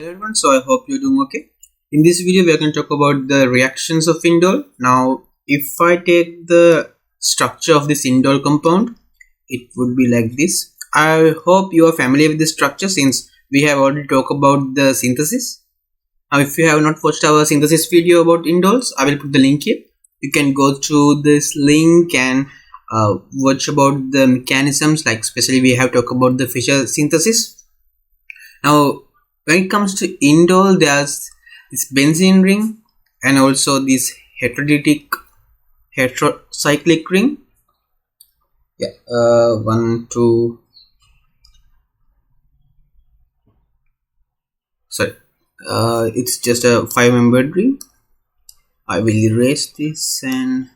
Hello everyone, so I hope you're doing okay. In this video, we are going to talk about the reactions of indole. Now, if I take the structure of this indole compound, it would be like this. I hope you are familiar with this structure since we have already talked about the synthesis. Now, if you have not watched our synthesis video about indoles, I will put the link here. You can go to this link and watch about the mechanisms, like especially we have talked about the Fischer synthesis. Now, when it comes to indole, there's this benzene ring and also this heterocyclic ring. Yeah, one, two. Sorry, it's just a 5-membered ring. I will erase this and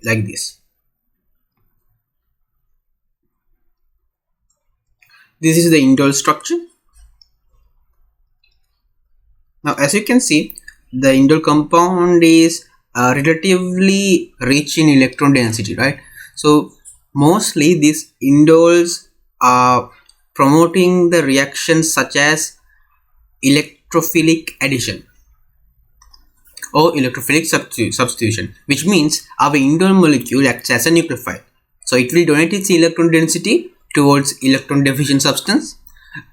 like this. This is the indole structure. Now, as you can see, the indole compound is relatively rich in electron density, right? So mostly these indoles are promoting the reactions such as electrophilic addition or electrophilic substitution, which means our indole molecule acts as a nucleophile. So it will donate its electron density towards electron deficient substance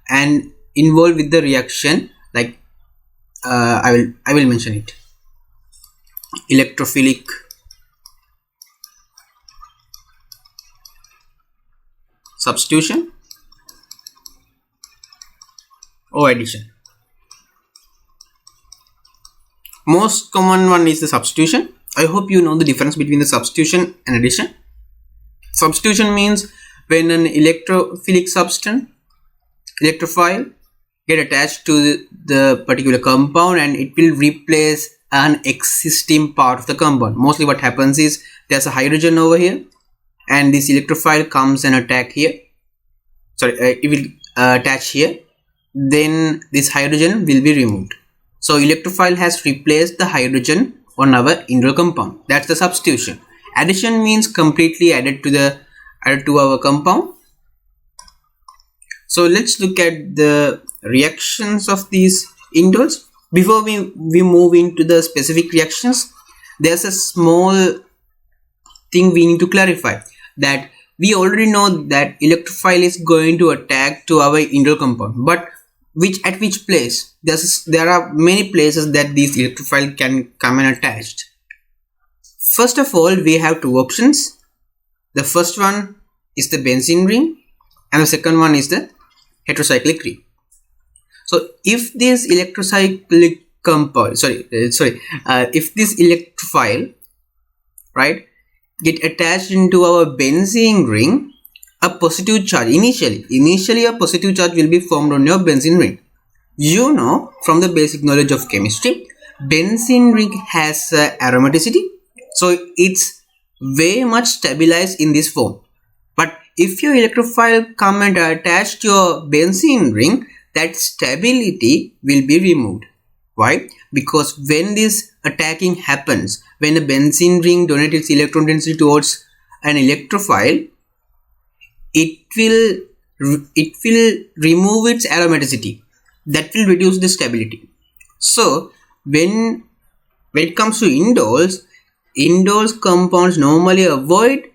and involve with the reaction, like I will mention it, electrophilic substitution or addition. Most common one is the substitution. I hope you know the difference between the substitution and addition. Substitution means when an electrophilic substance, electrophile, get attached to the particular compound and it will replace an existing part of the compound. Mostly what happens is there's a hydrogen over here and this electrophile comes and attack here. Sorry, it will attach here. Then this hydrogen will be removed. So electrophile has replaced the hydrogen on our indole compound. That's the substitution. Addition means completely added to our compound. So let's look at the reactions of these indoles. Before we move into the specific reactions, there's a small thing we need to clarify, that we already know that electrophile is going to attack to our indole compound, but at which place? There are many places that these electrophile can come and attached. First of all, we have two options. The first one is the benzene ring and the second one is the heterocyclic ring. So if this electrocyclic compound, if this electrophile, right, get attached into our benzene ring, a positive charge initially a positive charge will be formed on your benzene ring. You know from the basic knowledge of chemistry, benzene ring has aromaticity, so it's very much stabilized in this form. But if your electrophile come and attach to your benzene ring, that stability will be removed. Why? Because when this attacking happens, when a benzene ring donates its electron density towards an electrophile, it will remove its aromaticity. That will reduce the stability. So when it comes to indoles compounds normally avoid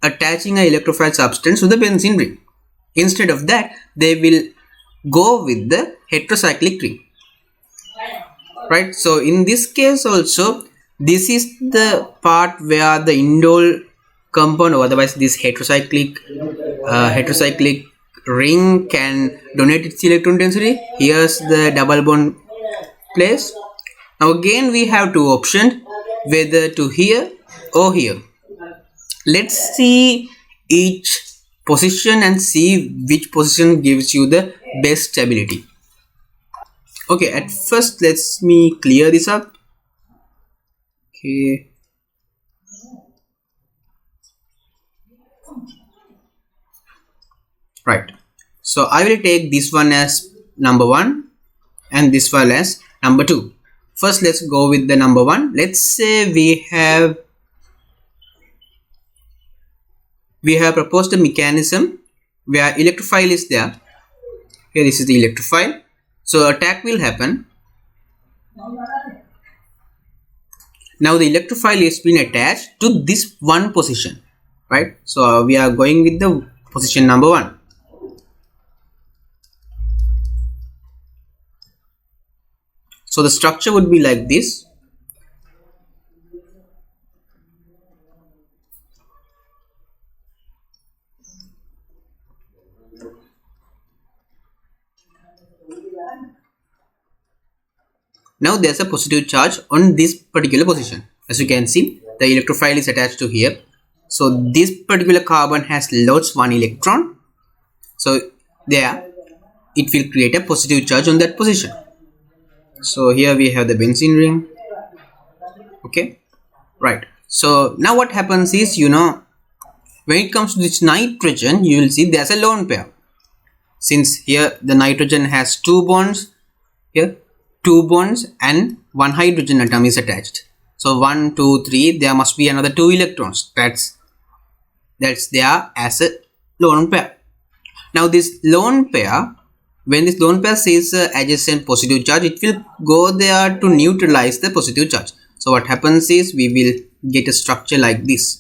attaching an electrophile substance to the benzene ring. Instead of that, they will go with the heterocyclic ring, right? So in this case also, this is the part where the indole compound, or otherwise this heterocyclic ring, can donate its electron density. Here's the double bond place. Now again we have two options, whether to here or here. Let's see each position and see which position gives you the best stability. Okay, at first let me clear this up. Okay, right, so I will take this one as number 1 and this one as number 2. First let's go with the number 1. Let's say we have proposed a mechanism where electrophile is there Here this is the electrophile. So attack will happen. Now the electrophile is been attached to this one position, right? So we are going with the position number 1. So the structure would be like this. Now there's a positive charge on this particular position. As you can see, the electrophile is attached to here. So this particular carbon has lost 1 electron. So there it will create a positive charge on that position. So here we have the benzene ring. Okay, right. So now what happens is, when it comes to this nitrogen, you will see there's a lone pair. Since here the nitrogen has 2 bonds, here 2 bonds and 1 hydrogen atom is attached. So 1, 2, 3, there must be another 2 electrons. That's there as a lone pair. Now this lone pair, when this lone pair sees adjacent positive charge, it will go there to neutralize the positive charge. So what happens is we will get a structure like this.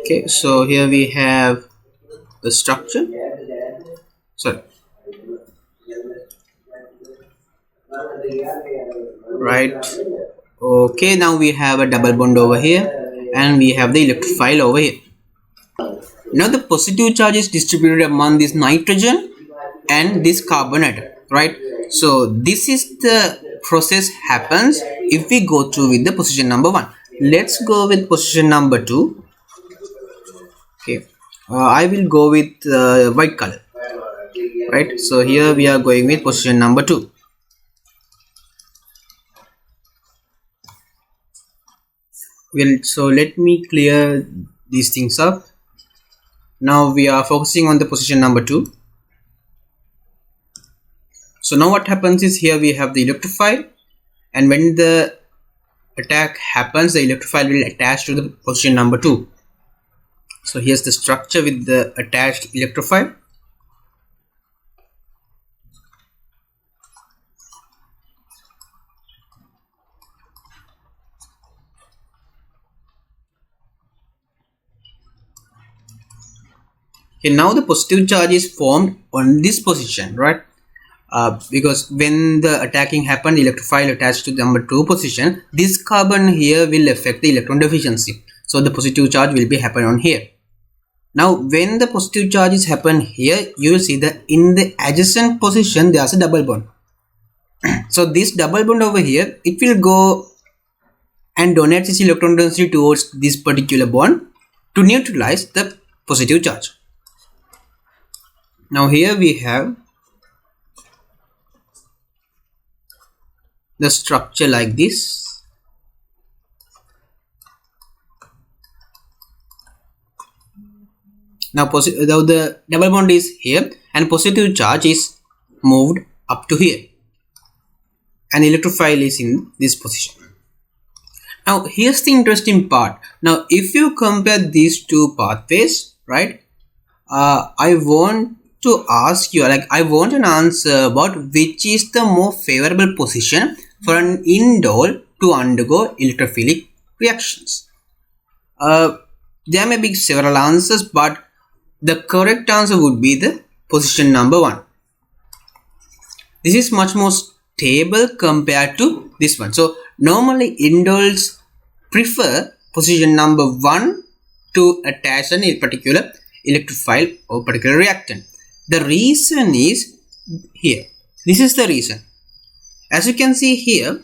Okay, so here we have the structure. Sorry. Right. Okay, now we have a double bond over here and we have the electrophile over here. Now the positive charge is distributed among this nitrogen and this carbon atom, right? So this is the process happens if we go through with the position number 1. Let's go with position number 2. Okay, I will go with white color, right? So here we are going with position number 2. Well, so let me clear these things up. Now we are focusing on the position number 2. So now what happens is, here we have the electrophile, and when the attack happens, the electrophile will attach to the position number 2. So here's the structure with the attached electrophile. Okay, now the positive charge is formed on this position, right? Because when the attacking happened, the electrophile attached to the number 2 position, this carbon here will affect the electron deficiency. So the positive charge will be happen on here. Now when the positive charges happen here, you will see that in the adjacent position there's a double bond. So this double bond over here, it will go and donate its electron density towards this particular bond to neutralize the positive charge. Now here we have the structure like this. Now the double bond is here and positive charge is moved up to here, and electrophile is in this position. Now here's the interesting part. Now if you compare these two pathways, right, I want to ask you, I want an answer about which is the more favorable position for an indole to undergo electrophilic reactions. There may be several answers, but the correct answer would be the position number 1. This is much more stable compared to this one. So normally indoles prefer position number 1 to attach a particular electrophile or particular reactant. The reason is here. This is the reason. As you can see here,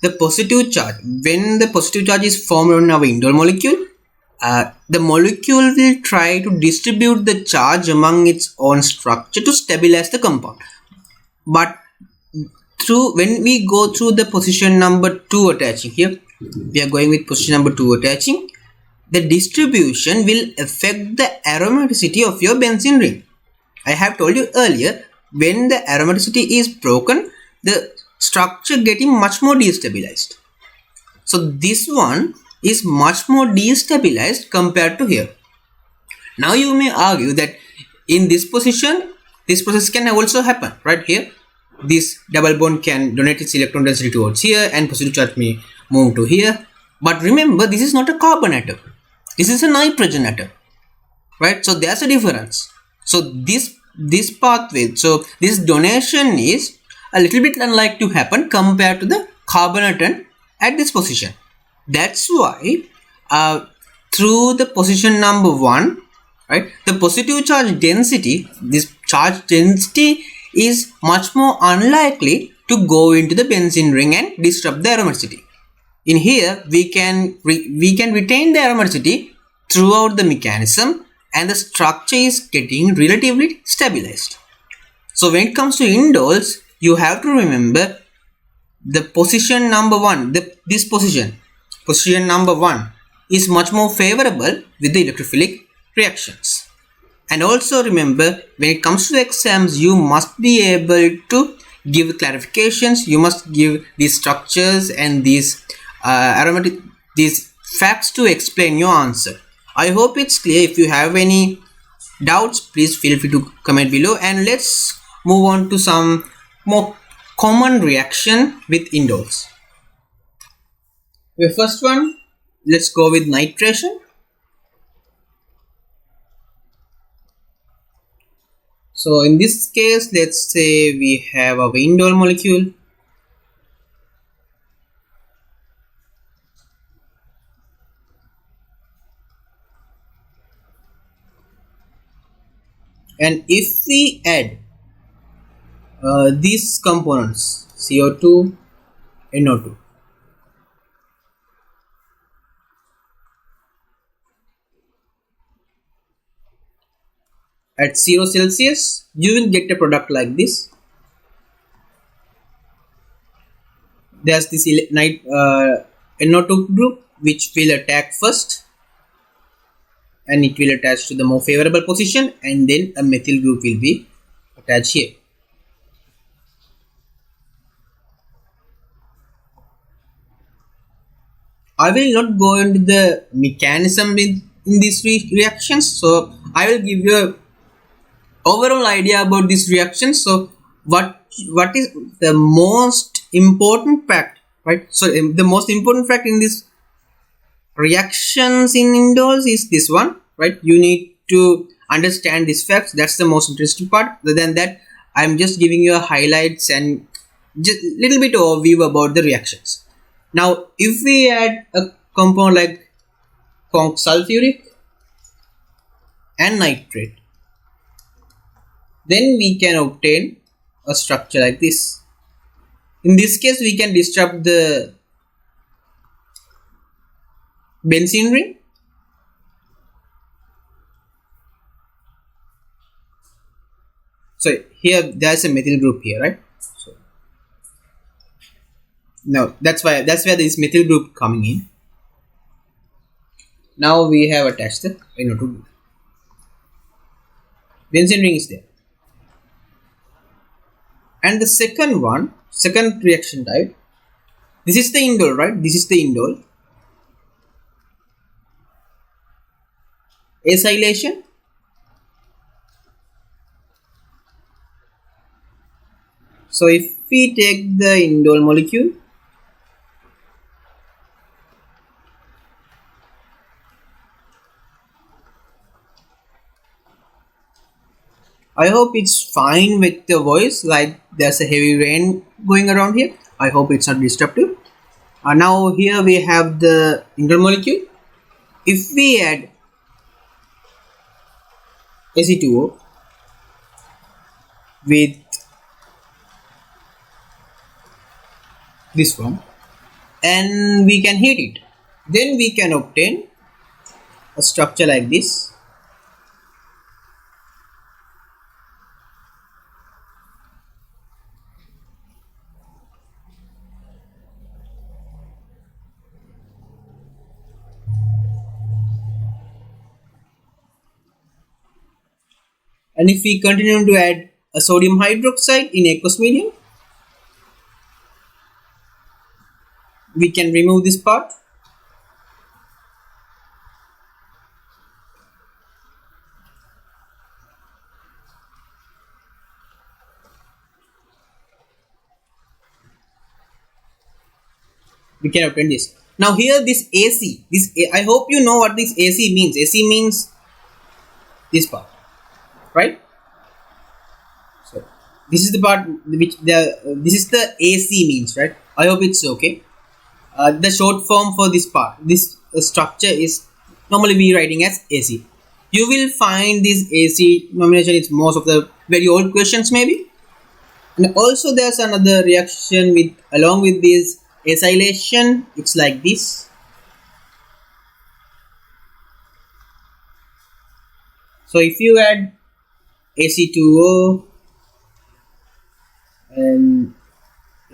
the positive charge, when the positive charge is formed on our indole molecule, the molecule will try to distribute the charge among its own structure to stabilize the compound. But when we go through the position number 2 attaching, here we are going with position number 2 attaching, the distribution will affect the aromaticity of your benzene ring. I have told you earlier, when the aromaticity is broken, the structure getting much more destabilized. So this one is much more destabilized compared to here. Now you may argue that in this position, this process can also happen right here. This double bond can donate its electron density towards here and positive charge may move to here. But remember, this is not a carbon atom. This is a nitrogen atom, right? So there's a difference. So this pathway, so this donation is a little bit unlikely to happen compared to the carbon atom at this position. That's why through the position number 1, right, the positive charge density, this charge density is much more unlikely to go into the benzene ring and disrupt the aromaticity. In here we can retain the aromaticity throughout the mechanism and the structure is getting relatively stabilized. So when it comes to indoles, you have to remember the position number 1, this position number 1 is much more favorable with the electrophilic reactions. And also remember, when it comes to the exams, you must be able to give clarifications, you must give these structures and these aromatic, these facts to explain your answer. I hope it's clear. If you have any doubts, please feel free to comment below, and let's move on to some more common reaction with indoles. The first one, let's go with nitration. So in this case, let's say we have a indole molecule. And if we add these components, CO2, NO2, at 0 Celsius, you will get a product like this. There's this NO2 group which will attack first, and it will attach to the more favorable position, and then a methyl group will be attached here. I will not go into the mechanism in these reactions, so I will give you a overall idea about these reactions. So what is the most important fact, right? So the most important fact in this reactions in indoles is this one, right? You need to understand these facts. That's the most interesting part. Other than that, I'm just giving you highlights and just little bit overview about the reactions. Now if we add a compound like conc sulfuric and nitrate, then we can obtain a structure like this. In this case, we can disrupt the benzene ring. So here there's a methyl group here, right? So now that's where this methyl group coming in. Now we have attached the NO2 group. Benzene ring is there. And the second reaction type, this is the indole, right? This is the indole. Acylation. So if we take the indole molecule, I hope it's fine with the voice, like there's a heavy rain going around here. I hope it's not disruptive. Now here we have the indole molecule. If we add Ac2O with this one and we can heat it, then we can obtain a structure like this. And if we continue to add a sodium hydroxide in aqueous medium. We can remove this part. We can obtain this. Now here this AC, I hope you know what this AC means. AC means this part, right? So this is the part which this is the AC means, right? I hope it's okay. The short form for this part, this structure is normally we writing as AC. You will find this AC nomination is most of the very old questions maybe. And also there's another reaction with along with this acylation. It's like this. So if you add AC2O and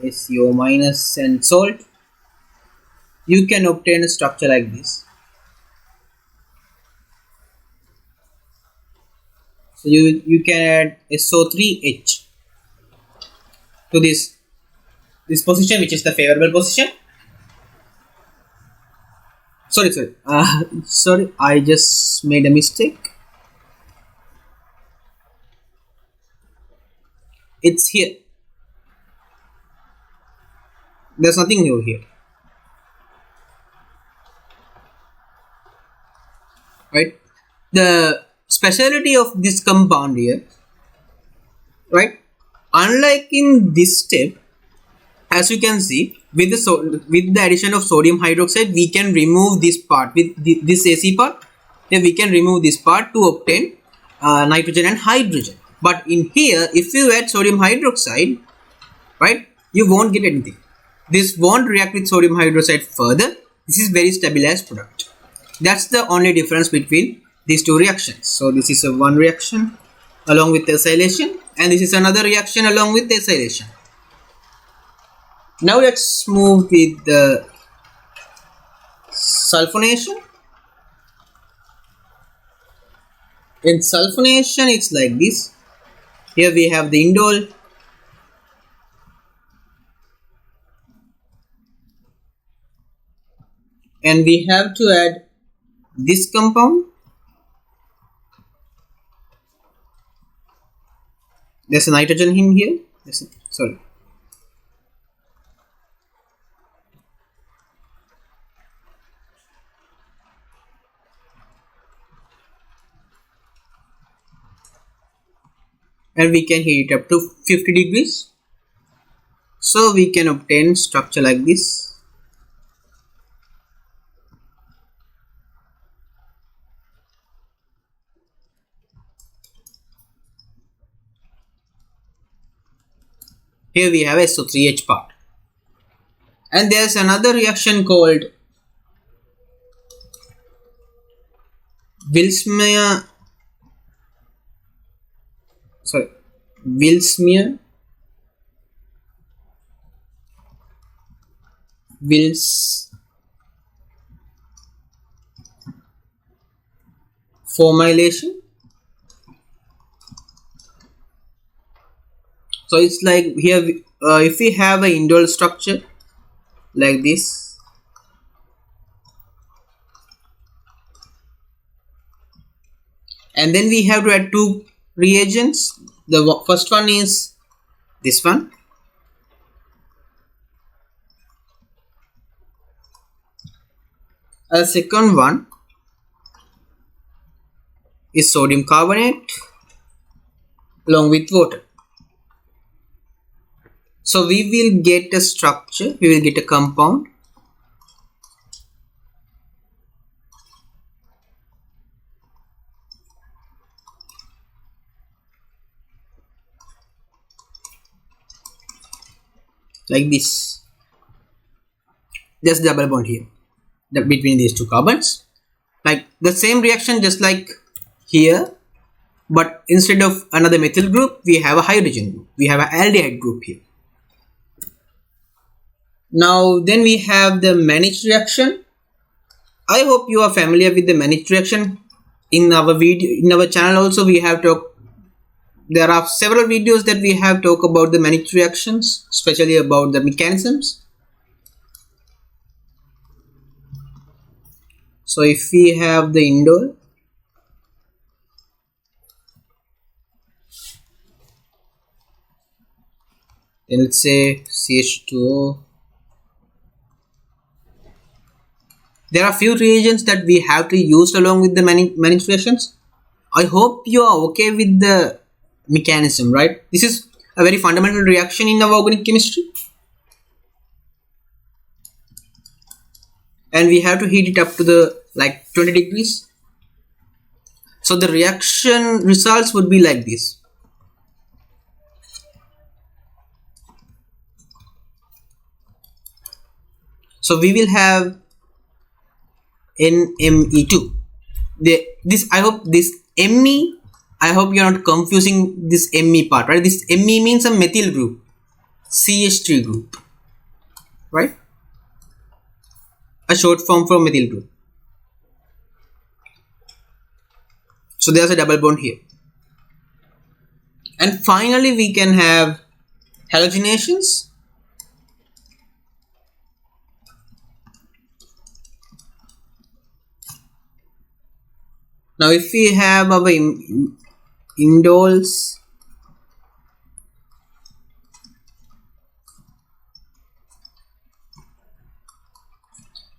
ACO minus and salt, you can obtain a structure like this. So you can add SO3H to this position, which is the favorable position. Sorry, I just made a mistake. It's here. There's nothing new here, right? The speciality of this compound here, right? Unlike in this step, as you can see, with the addition of sodium hydroxide, we can remove this part with this AC part. Then we can remove this part to obtain nitrogen and hydrogen. But in here, if you add sodium hydroxide, right, you won't get anything. This won't react with sodium hydroxide further. This is very stabilized product. That's the only difference between these two reactions. So this is a one reaction along with acylation, and this is another reaction along with acylation. Now let's move with the sulfonation. In sulfonation, it's like this. Here we have the indole, and we have to add this compound. There's a nitrogen in here. Sorry. And we can heat it up to 50 degrees. So we can obtain structure like this. Here we have SO3H part. And there's another reaction called Willsmeyer formylation. So it's like here if we have a indole structure like this, and then we have to add two reagents. The first one is this one, a second one is sodium carbonate along with water. So we will get a structure, we will get a compound like this. There's double bond here between these two carbons, like the same reaction just like here, but instead of another methyl group we have a hydrogen group, we have an aldehyde group here. Now then we have the Manich reaction. I hope you are familiar with the Manich reaction. In our video, in our channel also we have talked there are several videos that we have talked about the Mannich reactions, especially about the mechanisms. So if we have the Indole, then let's say CH2O. There are few reagents that we have to use along with the Mannich reactions. I hope you are okay with the mechanism, right? This is a very fundamental reaction in our organic chemistry, and we have to heat it up to the like 20 degrees. So the reaction results would be like this. So we will have NME2. This I hope this Me, I hope you are not confusing this Me part, right? This Me means a methyl group, CH3 group, right? A short form for methyl group. So there's a double bond here. And finally we can have halogenations. Now if we have our indoles,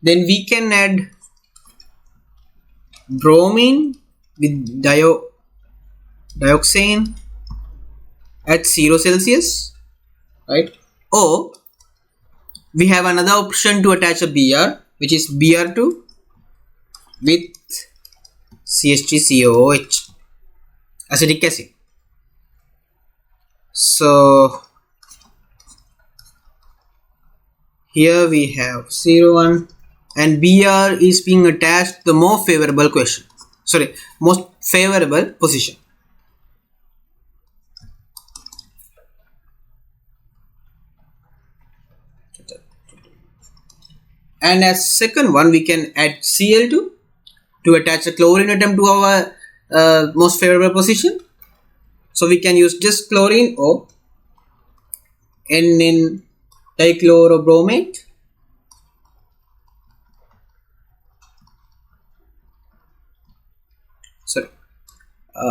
then we can add bromine with dioxane at 0 Celsius, right? Or we have another option to attach a Br, which is Br2 with CH3COOH, acetic acid. So here we have 0, 1, and Br is being attached to the more favorable question. Sorry, most favorable position. And as second one, we can add Cl2 to attach a chlorine atom to our most favorable position. So we can use just chlorine or NN dichlorobromate. Sorry,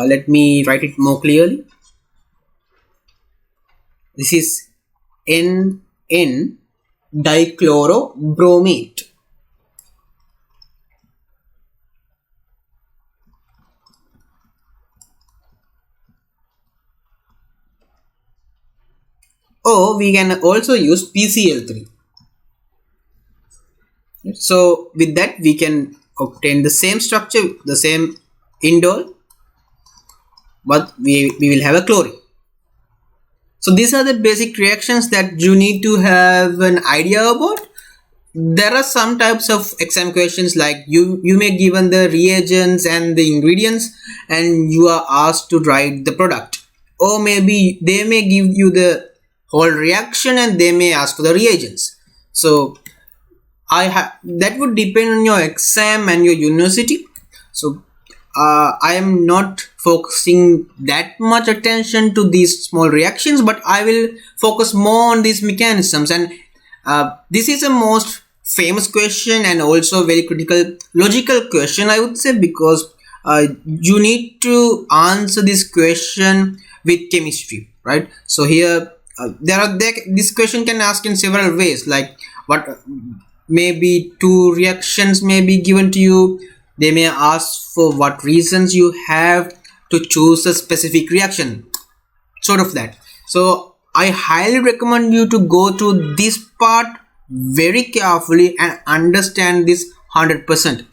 let me write it more clearly. This is NN dichlorobromate. Or we can also use PCl3. So with that we can obtain the same structure, the same indole, but we will have a chlorine. So these are the basic reactions that you need to have an idea about. There are some types of exam questions like you may given the reagents and the ingredients and you are asked to write the product, or maybe they may give you the whole reaction and they may ask for the reagents. So that would depend on your exam and your university. So I am not focusing that much attention to these small reactions, but I will focus more on these mechanisms. And this is a most famous question and also very critical logical question, I would say, because you need to answer this question with chemistry, right? So here this question can ask in several ways, like what maybe two reactions may be given to you. They may ask for what reasons you have to choose a specific reaction, sort of that. So I highly recommend you to go to this part very carefully and understand this 100%.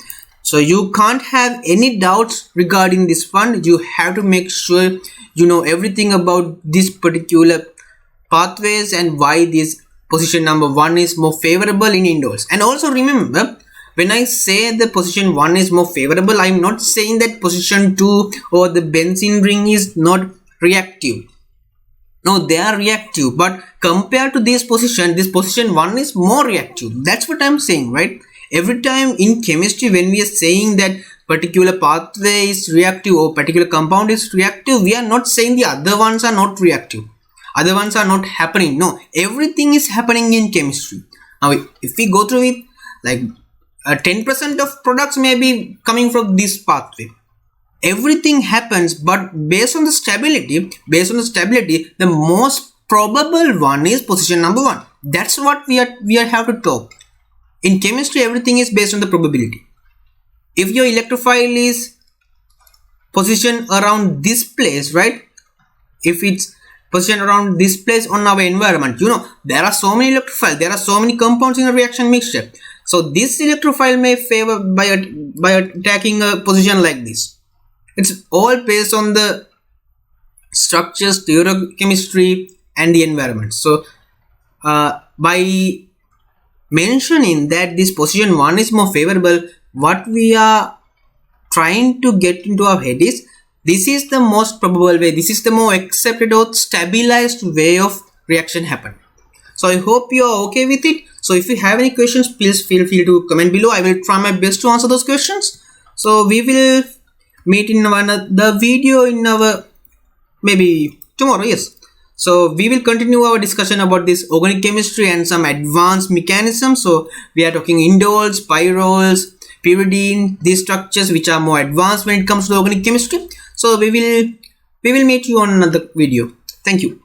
So you can't have any doubts regarding this one. You have to make sure you know everything about this particular pathways and why this position number 1 is more favorable in indoles. And also remember, when I say the position 1 is more favorable, I am not saying that position 2 or the benzene ring is not reactive. No, they are reactive, but compared to this position 1 is more reactive. That's what I'm saying, right? Every time in chemistry when we are saying that particular pathway is reactive or particular compound is reactive, we are not saying the other ones are not reactive, other ones are not happening. No, everything is happening in chemistry. Now if we go through it, like 10% of products may be coming from this pathway. Everything happens, but based on the stability, the most probable one is position number 1. That's what we have to talk. In chemistry, everything is based on the probability. If your electrophile is positioned around this place, right? If it's positioned around this place on our environment, there are so many electrophiles, there are so many compounds in a reaction mixture. So this electrophile may favor by attacking a position like this. It's all based on the structures, stereochemistry, and the environment. So by mentioning that this position 1 is more favorable, what we are trying to get into our head is this is the most probable way, this is the more accepted or stabilized way of reaction happen. So I hope you are okay with it. So if you have any questions, please feel free to comment below. I will try my best to answer those questions. So we will meet in another video in our maybe tomorrow. Yes, so we will continue our discussion about this organic chemistry and some advanced mechanisms. So we are talking indoles, pyroles, pyridine, these structures which are more advanced when it comes to organic chemistry. So we will meet you on another video. Thank you.